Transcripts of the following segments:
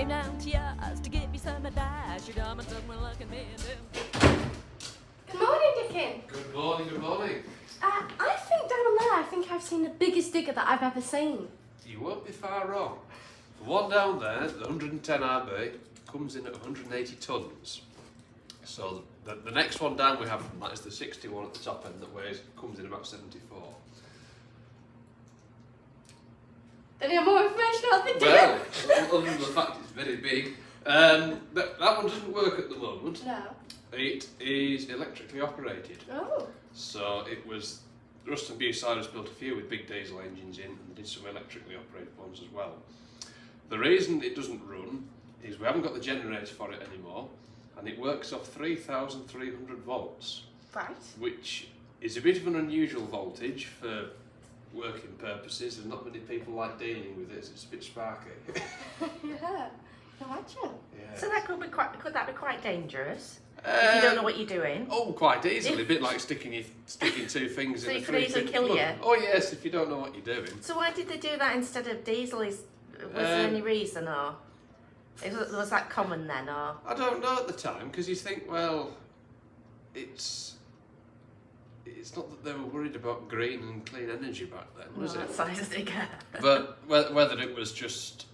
came down to yours to get me some advice. Your dumb and someone looking me Good morning, Dickin. Good morning, good morning. I think down there, I think I've seen the biggest digger that I've ever seen. You won't be far wrong. The one down there, the 110 RB, comes in at 180 tonnes. So the next one down we have from that is the 61 at the top end that comes in about 74. Any more information on the digger? Well, other than the fact it's very big, that one doesn't work at the moment. No. It is electrically operated. Oh. So it was, Rust and Bucyrus built a few with big diesel engines in, and they did some electrically operated ones as well. The reason it doesn't run is we haven't got the generator for it anymore, and it works off 3,300 volts. Right. Which is a bit of an unusual voltage for working purposes, and not many people like dealing with it. It's a bit sparky. Yeah, imagine. Yeah. So that could that be quite dangerous? If you don't know what you're doing. Oh, quite easily. A bit like sticking two fingers So in a it could easily kill plug. you? Oh yes, if you don't know what you're doing. So why did they do that instead of diesel? Was there any reason, or was that common then, or? I don't know at the time, because you think, well, it's not that they were worried about green and clean energy back then, was That it? size digger. But whether it was just,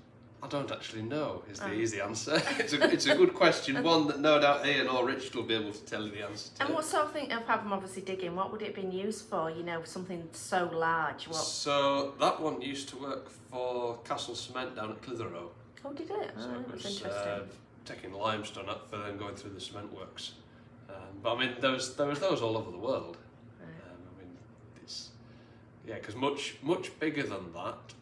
I don't actually know, is the easy answer. It's a good question, one that no doubt Ian or Richard will be able to tell you the answer to. And what sort of thing, apart from obviously digging, what would it have been used for? You know, something so large. What? So that one used to work for Castle Cement down at Clitheroe. Oh, did it? So Oh, it that's was interesting. taking limestone up for then going through the cement works. But I mean, there was those all over the world. Right. I mean, because much bigger than that,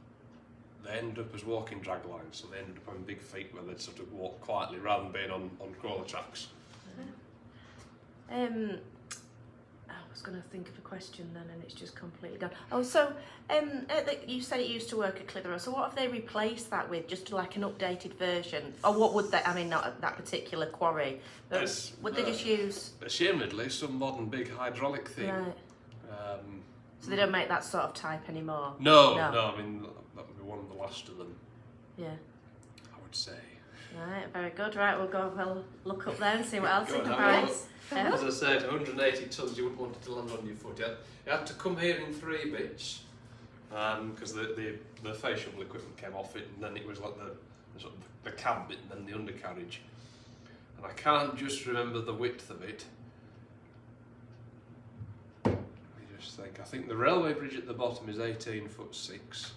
they ended up as walking drag lines. So they ended up having big feet where they'd sort of walk quietly rather than being on crawler tracks. I was going to think of a question then, and it's just completely gone. Oh, so you said it used to work at Clitheroe. So what have they replaced that with? Just like an updated version, or what would they? I mean, not at that particular quarry. But would they just use? Ashamedly, some modern big hydraulic thing. Right. So they don't make that sort of type anymore. No. I mean, that would be one of the last of them. Yeah. I would say. Right. Very good. Right. We'll look up there and see what else Go we on, can have a find. look. As I said, 180 tonnes, you wouldn't want it to land on your foot. You had to come here in 3 bits, because the facial equipment came off it, and then it was like the sort of the cab bit and then the undercarriage. And I can't just remember the width of it. I think the railway bridge at the bottom is 18 foot 6,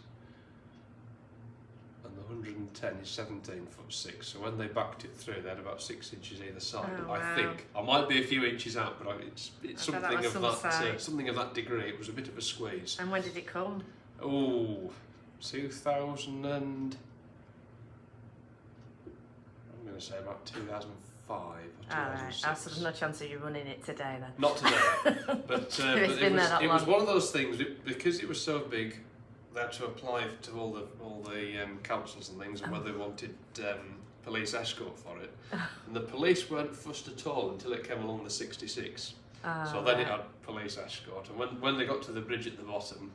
and the 110 is 17 foot 6. So when they backed it through, they had about 6 inches either side. Oh, I think I might be a few inches out, but it's something that was of some size. something of that degree. It was a bit of a squeeze. And when did it come? Oh, 2000 and I'm going to say about 2005 or 2006. Right. So there's no chance of you running it today then. Not today, but it was one of those things, because it was so big, they had to apply to all the councils and things, and whether they wanted police escort for it. And the police weren't fussed at all until it came along the 66. So then it had police escort, and when they got to the bridge at the bottom,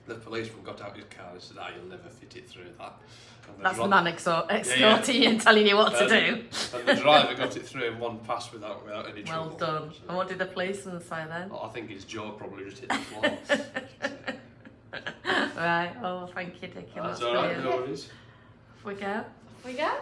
the policeman got out his car and said, you'll never fit it through that. That's the man escorting you and telling you what to do. And the driver got it through in one pass without any trouble. Well done. So, And what did the policeman say then? I think his jaw probably just hit the floor. Right. Oh, well, thank you, Dickie. That's all right, no worries. Off we go. We go.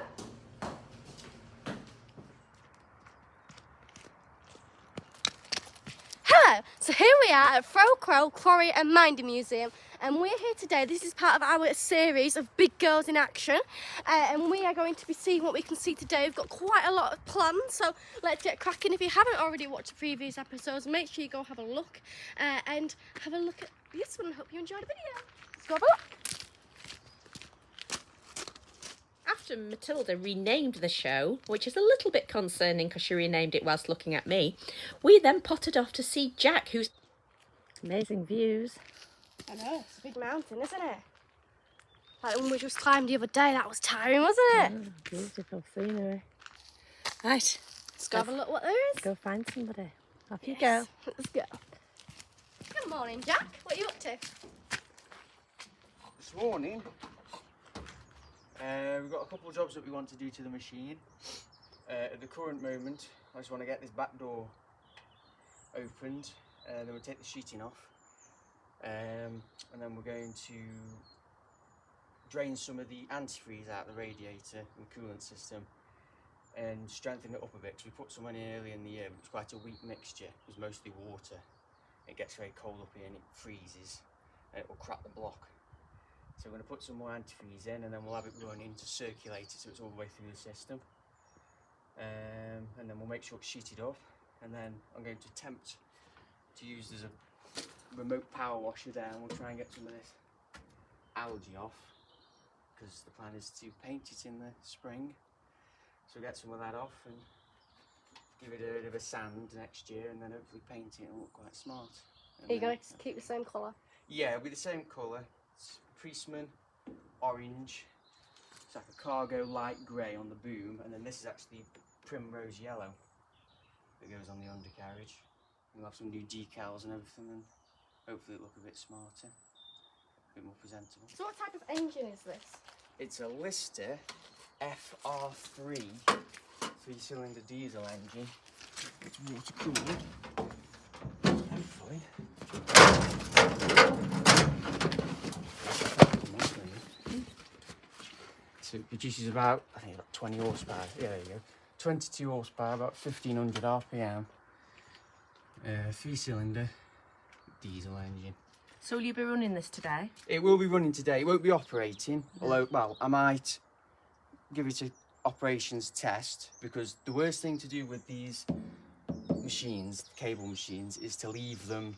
Hello, so here we are at Fro Crow Quarry and Minder Museum, and we're here today. This is part of our series of Big Girls in Action, and we are going to be seeing what we can see today. We've got quite a lot of plans, so let's get cracking. If you haven't already watched the previous episodes, make sure you go have a look and have a look at this one. I hope you enjoyed the video. Let's go have a look. After Matilda renamed the show, which is a little bit concerning because she renamed it whilst looking at me, we then potted off to see Jack, who's amazing views. I know, it's a big mountain, isn't it? Like when we just climbed the other day, that was tiring, wasn't it? Oh, beautiful scenery. Right, Let's go have a look what there is. go find somebody. Off you Yes, go. let's go. Good morning, Jack. What are you up to? This morning, We've got a couple of jobs that we want to do to the machine. At the current moment, I just want to get this back door opened, then we'll take the sheeting off, and then we're going to drain some of the antifreeze out of the radiator and coolant system and strengthen it up a bit, because we put some in early in the year, but it's quite a weak mixture. It was mostly water. It gets very cold up here and it freezes and it will crack the block. So we're going to put some more antifreeze in, and then we'll have it running to circulate it so it's all the way through the system. And then we'll make sure it's sheeted up, and then I'm going to attempt to use as a remote power washer down. We'll try and get some of this algae off, because the plan is to paint it in the spring. So we'll get some of that off and give it a bit of a sand next year, and then hopefully paint it and look quite smart. And Are you going to keep the same colour? Yeah, it'll be the same colour. It's Priestman orange. It's like a cargo light grey on the boom, and then this is actually primrose yellow that goes on the undercarriage. We'll have some new decals and everything, and hopefully it'll look a bit smarter, a bit more presentable. So what type of engine is this? It's a Lister FR3 3-cylinder diesel engine. It's water cooled, hopefully. So it produces about, I think about 20 horsepower. Yeah, there you go. 22 horsepower, about 1500 RPM. 3-cylinder diesel engine. So will you be running this today? It will be running today. It won't be operating, although, well, I might give it an operations test, because the worst thing to do with these machines, cable machines, is to leave them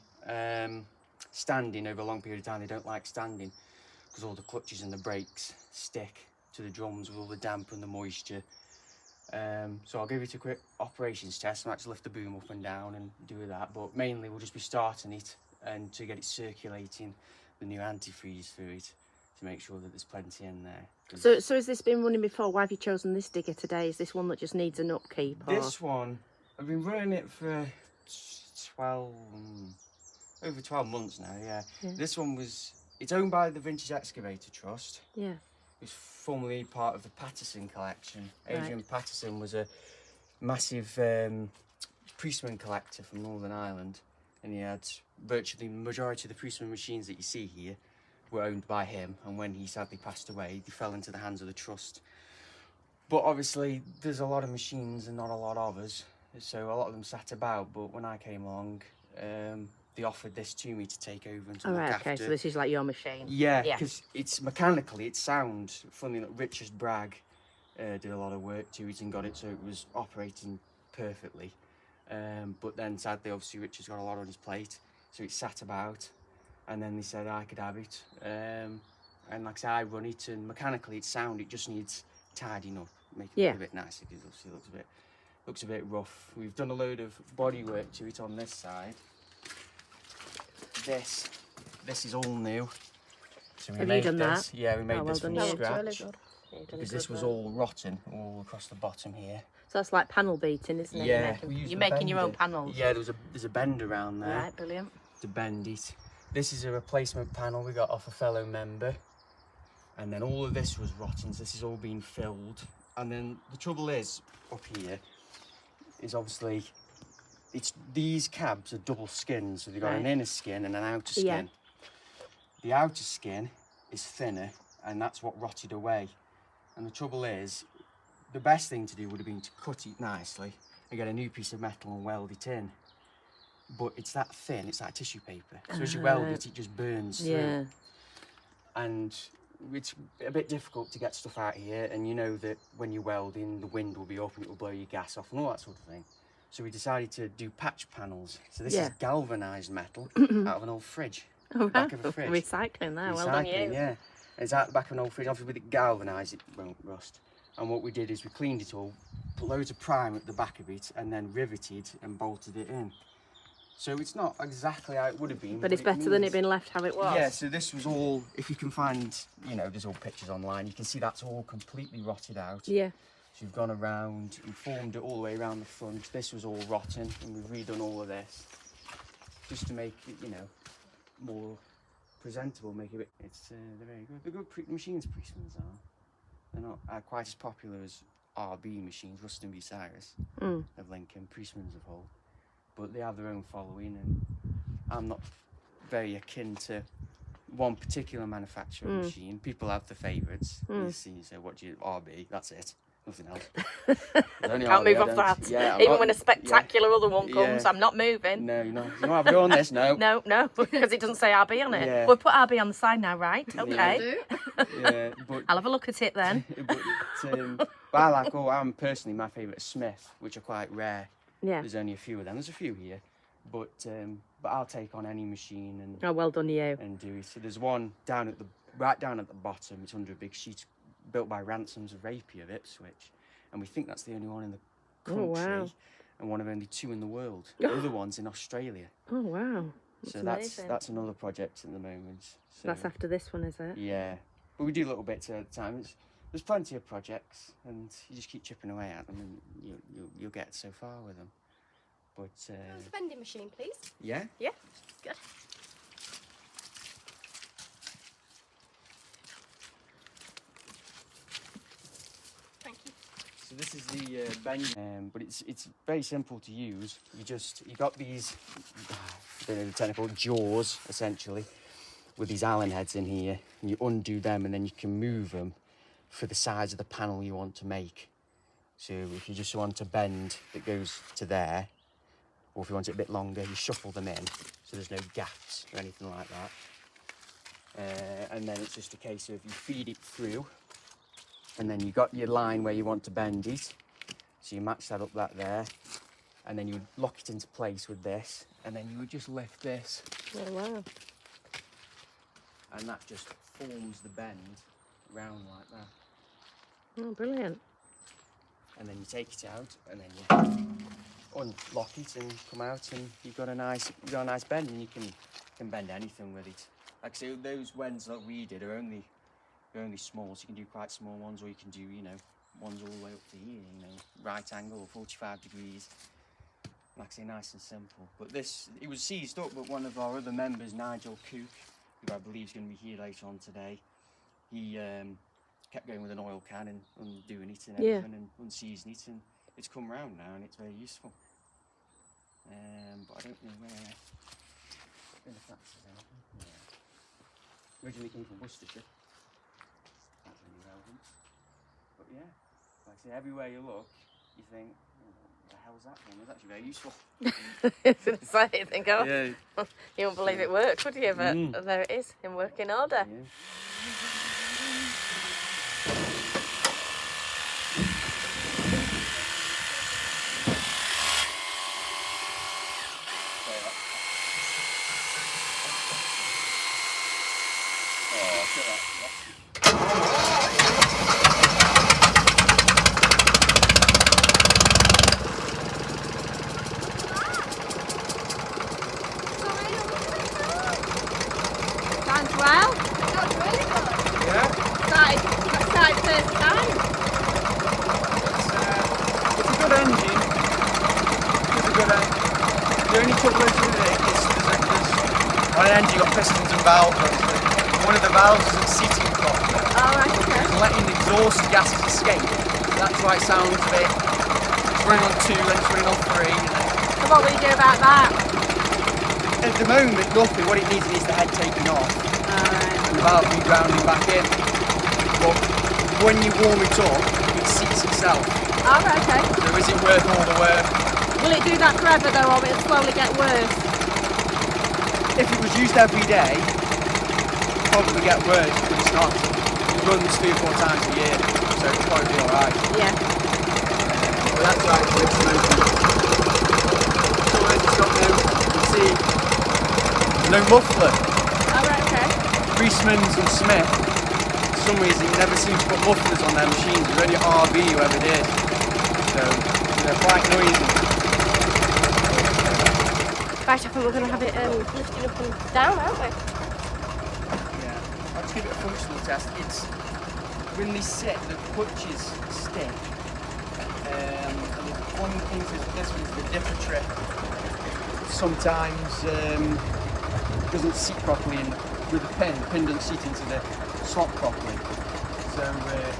standing over a long period of time. They don't like standing because all the clutches and the brakes stick to the drums with all the damp and the moisture. So I'll give it a quick operations test. I might just lift the boom up and down and do that, but mainly we'll just be starting it and to get it circulating the new antifreeze through it to make sure that there's plenty in there. So has this been running before? Why have you chosen this digger today? Is this one that just needs an upkeep? Or? This one, I've been running it for over 12 months now, yeah. This one it's owned by the Vintage Excavator Trust. Yeah. It was formerly part of the Patterson collection. Adrian Patterson was a massive Priestman collector from Northern Ireland, and he had virtually the majority of the Priestman machines that you see here were owned by him, and when he sadly passed away, they fell into the hands of the trust. But obviously there's a lot of machines and not a lot of us, so a lot of them sat about, but when I came along, they offered this to me to take over and to look after. Okay, so this is like your machine. Yeah, because it's mechanically, it's sound. Funny enough, Richard Bragg did a lot of work to it and got it so it was operating perfectly. But then sadly, obviously, Richard's got a lot on his plate, so it sat about, and then they said I could have it. And like I said, I run it, and mechanically it's sound. It just needs tidying up, making it look a bit nicer, because obviously it looks a bit rough. We've done a load of body work to it on this side. This is all new. So we made done this. that? Yeah, we made well this from done. scratch. Really Because this was all rotten all across the bottom here. So that's like panel beating, isn't it? Yeah, you're making your own panels. Yeah, there's a bend around there. Right, brilliant. To bend it. This is a replacement panel we got off a fellow member, and then all of this was rotten. So this is all being filled, and then the trouble is up here is obviously these cabs are double skinned, so they've got an inner skin and an outer skin. Yeah. The outer skin is thinner, and that's what rotted away. And the trouble is, the best thing to do would have been to cut it nicely and get a new piece of metal and weld it in. But it's that thin, it's like tissue paper. So as you weld it, it just burns through. And it's a bit difficult to get stuff out here, and you know that when you're welding, the wind will be up and it will blow your gas off and all that sort of thing. So we decided to do patch panels. So this is galvanised metal out of an old fridge. Oh, Back of a fridge. Recycling there, well done you. Yeah. It's out the back of an old fridge. Obviously with it galvanised, it won't rust. And what we did is we cleaned it all, put loads of prime at the back of it, and then riveted and bolted it in. So it's not exactly how it would have been. But it's better than it being left how it was. Yeah, so this was all, if you can find, there's all pictures online, you can see that's all completely rotted out. Yeah. So you've gone around and formed it all the way around the front. This was all rotten, and we've redone all of this just to make it, more presentable, make it a bit. They're very good. They're good machines, Priestmans are. They're not quite as popular as RB machines, Ruston v Cyrus of Lincoln, Priestman's of Hull, but they have their own following, and I'm not very akin to one particular manufacturer machine. People have the favourites. You see, so what do you, RB, that's it. Nothing else. Can't move off that. Yeah, even when a spectacular other one comes, I'm not moving. No, you're not. You have a go on this, no. No, because it doesn't say RB on it. Yeah. We'll put RB on the side now, right? Okay. Yeah, but I'll have a look at it then. but I like, I'm personally, my favourite Smith, which are quite rare. Yeah. There's only a few of them. There's a few here, but I'll take on any machine and. Oh, well done, you. And do it. So there's one right down at the bottom. It's under a big sheet built by Ransoms of Rapier of Ipswich, and we think that's the only one in the country. Oh, wow. And one of only 2 in the world. The other one's in Australia. Oh, wow. So that's another project at the moment. So, That's after this one, is it? yeah, but we do little bits at a time. There's plenty of projects, and you just keep chipping away at them, and you'll get so far with them. But The vending machine, please. yeah, Yeah, good. Thank you. so this is the bend, but it's very simple to use. You got these the technical jaws essentially with these Allen heads in here, and you undo them, and then you can move them for the size of the panel you want to make. So if you just want a bend that goes to there, or if you want it a bit longer, you shuffle them in so there's no gaps or anything like that. And then it's just a case of you feed it through, and then you got your line where you want to bend it. So you match that up there, and then you lock it into place with this, and then you would just lift this, Oh, wow. and that just forms the bend round like that. Oh, brilliant. And then you take it out, and then you unlock it and come out, and you've got a nice bend, and you can bend anything with it. Like I say, those wends that we did are only small, so you can do quite small ones, or you can do ones all the way up to here, right angle, 45 degrees. Like I say, nice and simple. But it was seized up, but one of our other members, Nigel Cook, who I believe is going to be here later on today, he kept going with an oil can and undoing it and everything, and unseizing it, and it's come round now, and it's very useful. But I don't know where. If that's originally came from Worcestershire. That's really relevant. But yeah, like I say, everywhere you look, you think, what the hell's that from? It's actually very useful. So you think, Yeah. you wouldn't believe it worked, would you? But there it is, in working order. Yeah. Sounds well. Sounds really good. Yeah. Started first time. It's a good engine. The only trouble is with it is there's on an engine you've got pistons and valves. One of the valves isn't seating properly. All right, okay. It's letting the exhaust gases escape. That's why it sounds a bit. It's running on 2, then it's running on 3. So what will you do about that? At the moment, nothing. What it needs the head taken off. Alright. And the valve regrounding back in. But when you warm it up, it seats itself. Alright, okay. So is it worth all the work? Will it do that forever though, or will it slowly get worse? If it was used every day, it'd probably get worse, but it's not. It runs 3 or 4 times a year, so it's probably be alright. Yeah. But that's right, it's smoking. So it's got no, you can see, no muffler. Alright, okay. Priestman's and Smith, for some reason, never seem to put mufflers on their machines. It's only RB whoever did. So they're quite noisy. Right, I think we're going to have it lifted up and down, aren't we? Yeah, I'll just give it a functional test. It's when they sit, the clutches stick. And one of the things with this one is the dipper trip. Sometimes doesn't seat properly, and with the pin doesn't seat into the slot properly. So So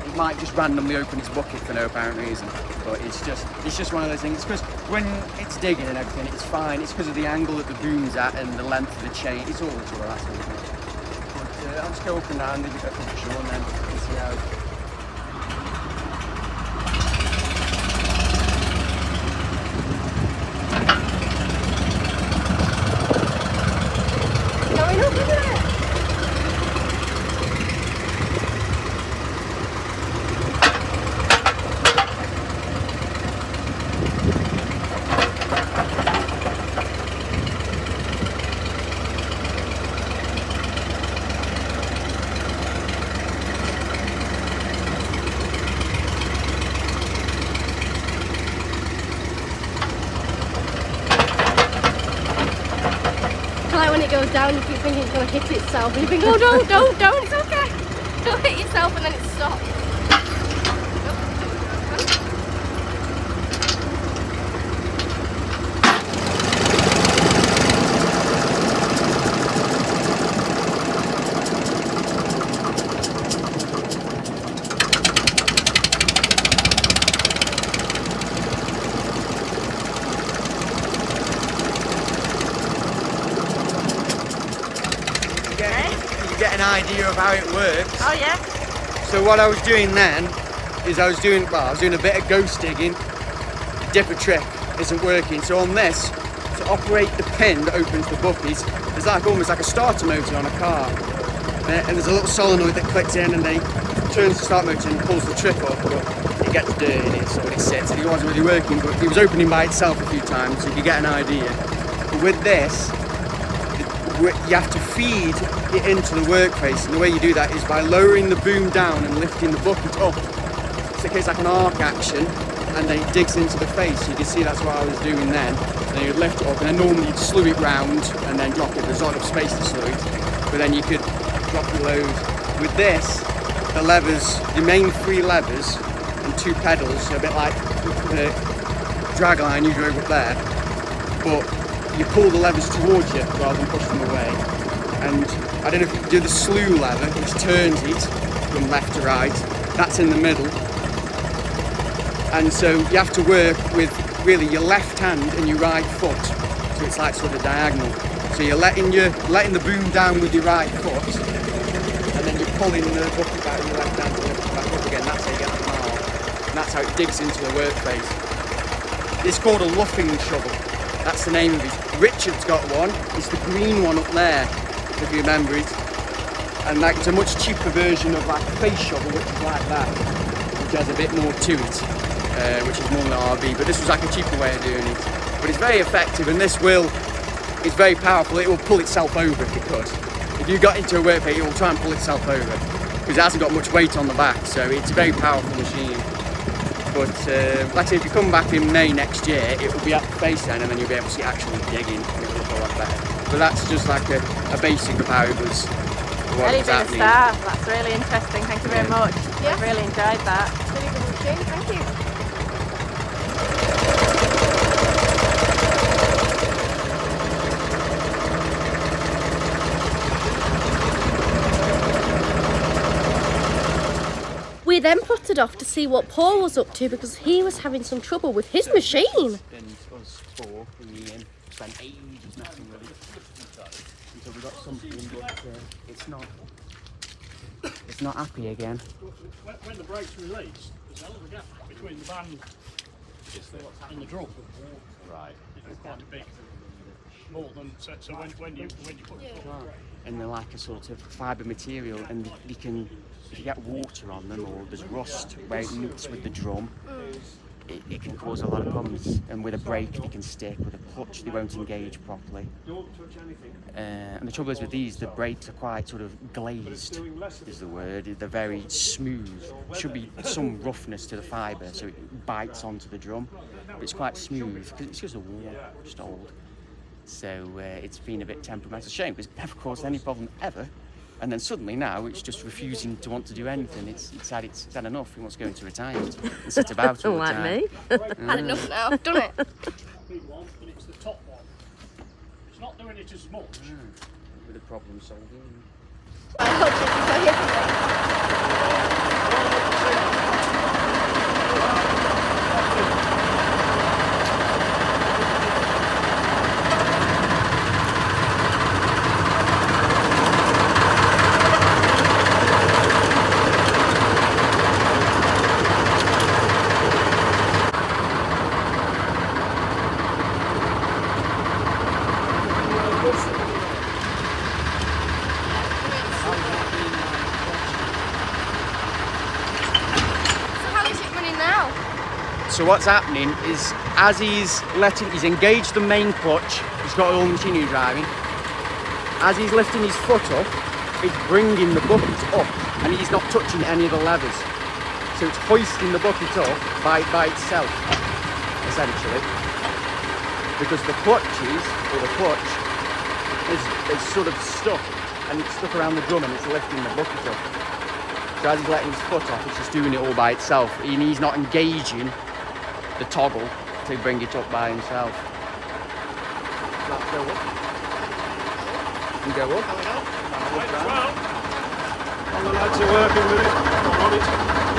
it might just randomly open its bucket for no apparent reason. But it's just one of those things. It's because when it's digging and everything, it's fine. It's because of the angle that the boom's at and the length of the chain. It's all the trouble, that's all. But I'll just go up and down, leave it a bit of show, and then we'll see how. Going up, isn't it? Like when it goes down, you keep thinking it's going to hit itself, and you think, oh, don't, it's okay. Don't hit yourself, and then it stops. Get an idea of how it works. Oh yeah. So what I was doing then is I was doing a bit of ghost digging. The dipper trick isn't working. So on this, to operate the pin that opens the bucket, there's almost like a starter motor on a car. And there's a little solenoid that clicks in and then turns the start motor and pulls the trip up, but it gets dirty in it, so it sits. And it wasn't really working, but it was opening by itself a few times, so you could get an idea. But with this, you have to feed it into the workface, and the way you do that is by lowering the boom down and lifting the bucket up. So it's like an arc action, and then it digs into the face. You can see that's what I was doing then. Then you'd lift it up, and then normally you'd slew it round and then drop it. There's not enough space to slew it, but then you could drop your load. With this, the levers, the main 3 levers and 2 pedals, so a bit like the drag line you drove up there, but you pull the levers towards you rather than push them away. And I don't know if you can do the slew lever, which turns it from left to right. That's in the middle. And so you have to work with really your left hand and your right foot. So it's like sort of diagonal. So you're letting the boom down with your right foot, and then you're pulling the bucket back with your left hand to lift it back up again. That's how you get that mark. And that's how it digs into the workface. It's called a luffing shovel. That's the name of it. Richard's got one. It's the green one up there, if you remember it. And it's a much cheaper version of like a face shovel, which is like that, which has a bit more to it, which is more than an RV. But this was like a cheaper way of doing it. But it's very effective, and it's very powerful. It will pull itself over if it could. If you got into a workplace, it will try and pull itself over because it hasn't got much weight on the back. So it's a very powerful machine. But like I say, if you come back in May next year, it will be at the face then, and then you'll be able to see actually digging, and it will look a lot better. But that's just like a basic of how it was. Really been a star. That's really interesting. Thank you very much. Yes. I've really enjoyed that. Really good machine, thank you. We then potted off to see what Paul was up to because he was having some trouble with his machine. And us 4 in the end spent ages messing with it until we got something, but it's not happy again. When the brake's released, there's a hell of a gap between the band and the drum. Right. It's quite a big, more than so when you put the foot on. And they're like a sort of fibre material, and if you get water on them or there's rust where it meets with the drum, it can cause a lot of problems. And with a brake they can stick, with a clutch they won't engage properly. And the trouble is with these, the brakes are quite sort of glazed, is the word. They're very smooth. Should be some roughness to the fibre so it bites onto the drum, but it's quite smooth because it's just a war, just old. So it's been a bit temperamental. Shame because it never caused any problem ever. And then suddenly now it's just refusing to want to do anything. It's had enough. It wants to go into retirement and sit about all the Like time. me. Had enough now, I've done it. Big one, but it's the top one. It's not doing it as much. With a problem solving. I hope you can hear me. So what's happening is, as he's engaged the main clutch, he's got all the machinery driving. As he's lifting his foot up, it's bringing the bucket up, and he's not touching any of the levers. So it's hoisting the bucket up by itself, essentially. Because the clutch is sort of stuck, and it's stuck around the drum, and it's lifting the bucket up. So as he's letting his foot off, it's just doing it all by itself. And he's not engaging the toggle to bring it up by himself. Let's go up. And go up. All the lads are working with it. I'm on it.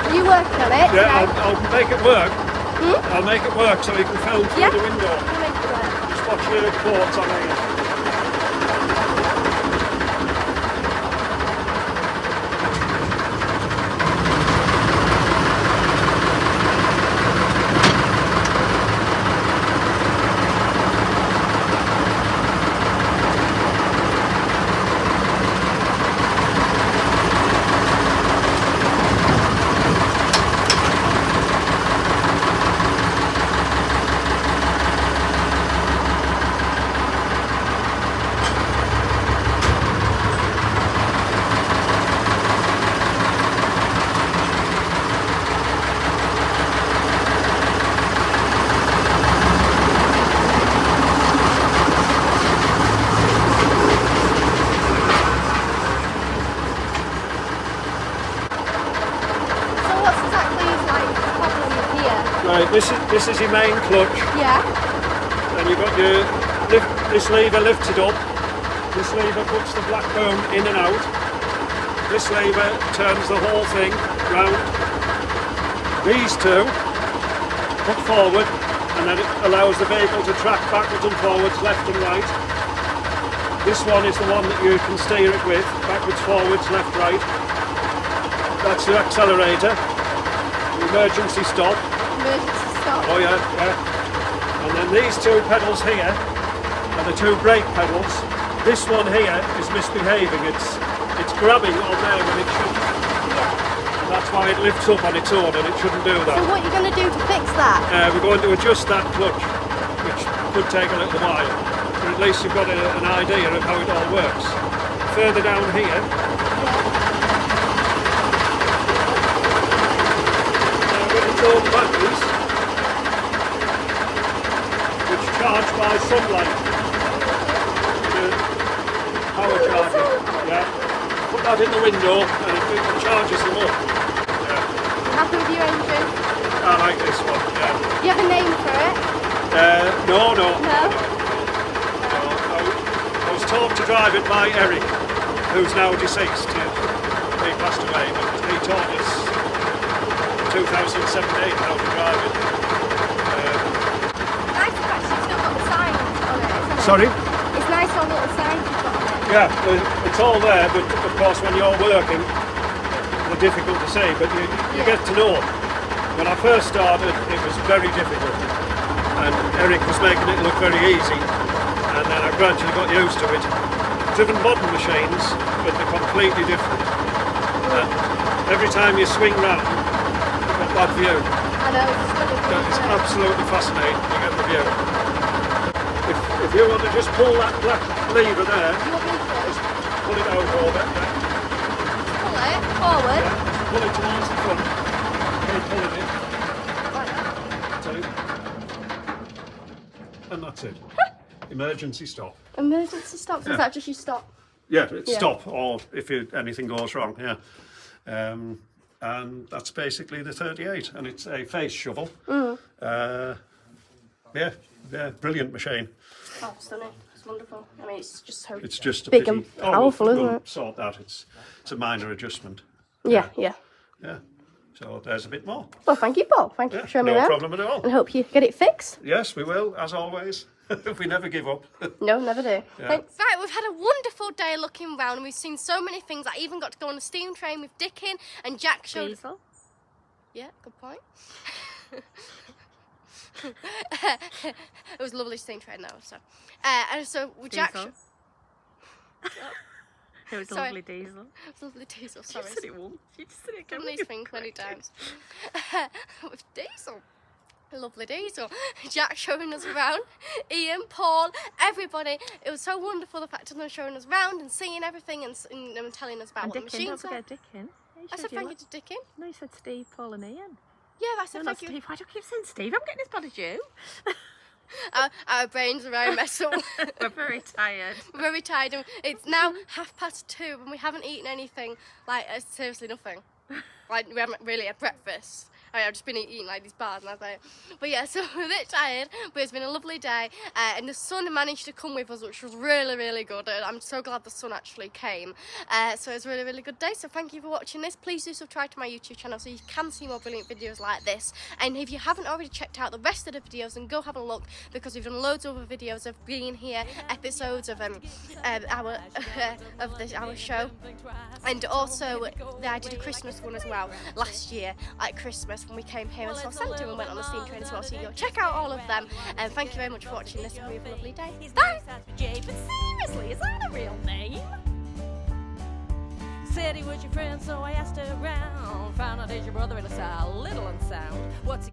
Are you working on it? Yeah, I'll make it work. Hmm? I'll make it work so you can film through the window. I'll make it work. Just watch your reports on here. Right, this is your main clutch. Yeah. And you've got your this lever lifted up. This lever puts the black bone in and out. This lever turns the whole thing round. These two put forward, and then it allows the vehicle to track backwards and forwards, left and right. This one is the one that you can steer it with, backwards, forwards, left, right. That's your accelerator. Your emergency stop. Emergency stop. Oh yeah, yeah. And then these two pedals here are the two brake pedals. This one here is misbehaving. It's grabbing on there when it shouldn't. Yeah. And that's why it lifts up on its own, and it shouldn't do that. So what are you going to do to fix that? We're going to adjust that clutch, which could take a little while. But at least you've got an idea of how it all works. Further down here, with its own batteries, which charge by sunlight. Power charging. Yeah. Put that in the window and it charges them up. Yeah. Happy with your engine? I like this one. Yeah. Do you have a name for it? No. No? I was taught to drive it by Eric, who's now deceased. He passed away, but he taught us in 2017 how to drive it. Nice question, it's still got the sign on it, isn't it? Sorry? It's nice on little signs you've got on it. Yeah, it's all there, but of course when you're working, they're difficult to see, but you get to know. When I first started, it was very difficult, and Eric was making it look very easy, and then I gradually got used to it. Driven modern machines, but they're completely different. And every time you swing round, you've got that view. I know, it's funny. It's absolutely fascinating to get the view. If you want to just pull that black lever there, You want me to? just pull it out over. Yeah. Pull it forward. Yeah. Pull it towards the front. Okay, pull it in. Like that. Two. And that's it. Emergency stop. Emergency stop, so is that just you stop? Yeah, it's Yeah. stop, or if anything goes wrong, yeah. And that's basically the 38, and it's a face shovel. Yeah, brilliant machine. Oh, stunning. It's wonderful. I mean, it's just so It's just a big pity. and powerful, we'll isn't it? Sort that. It's a minor adjustment. Yeah. Yeah. So there's a bit more. Well, thank you, Paul. Thank you Yeah, for showing me no around. problem at all. And hope you get it fixed. Yes, we will, as always. We never give up. No, never do. Yeah. Thanks. Right, we've had a wonderful day looking round and we've seen so many things. I even got to go on a steam train with Dickin and Jack showed... Diesel. Yeah, good point. It was a lovely steam train though, so... and so with Jack... Diesel. It was a Sorry. lovely diesel. It was a lovely diesel, sorry. You said it once. You just said it Done again. these things many times. With Diesel. Lovely diesel. Jack showing us around, Ian, Paul, everybody. It was so wonderful the fact of them showing us around and seeing everything and telling us about And what the Dickin, machines don't are. forget Dickin. I said thank you to Dickin. No, you said Steve, Paul and Ian. Yeah, I said No, not thank you. Steve. Why do I keep saying Steve? I'm getting as bad as you. Our brains are very messed up. We're very tired. We're very tired. And it's now 2:30 and we haven't eaten anything. Like, seriously nothing. Like, we haven't really had breakfast. I mean, I've just been eating like these bars and I was like, but yeah, so we're a bit tired, but it's been a lovely day, and the sun managed to come with us, which was really, really good. I'm so glad the sun actually came. So it was a really, really good day. So thank you for watching this. Please do subscribe to my YouTube channel so you can see more brilliant videos like this. And if you haven't already checked out the rest of the videos, then go have a look, because we've done loads of other videos of being here, episodes of our show, and also I did a Christmas one as well last year at Christmas when we came here and saw Santa and went on the steam train as well. So you go check out all of them, and thank you very much for watching this, and we have a lovely day. Bye! But seriously, is that a real name? Said he was your friend, so I asked around. Found out he's your brother and it's a little unsound. What's he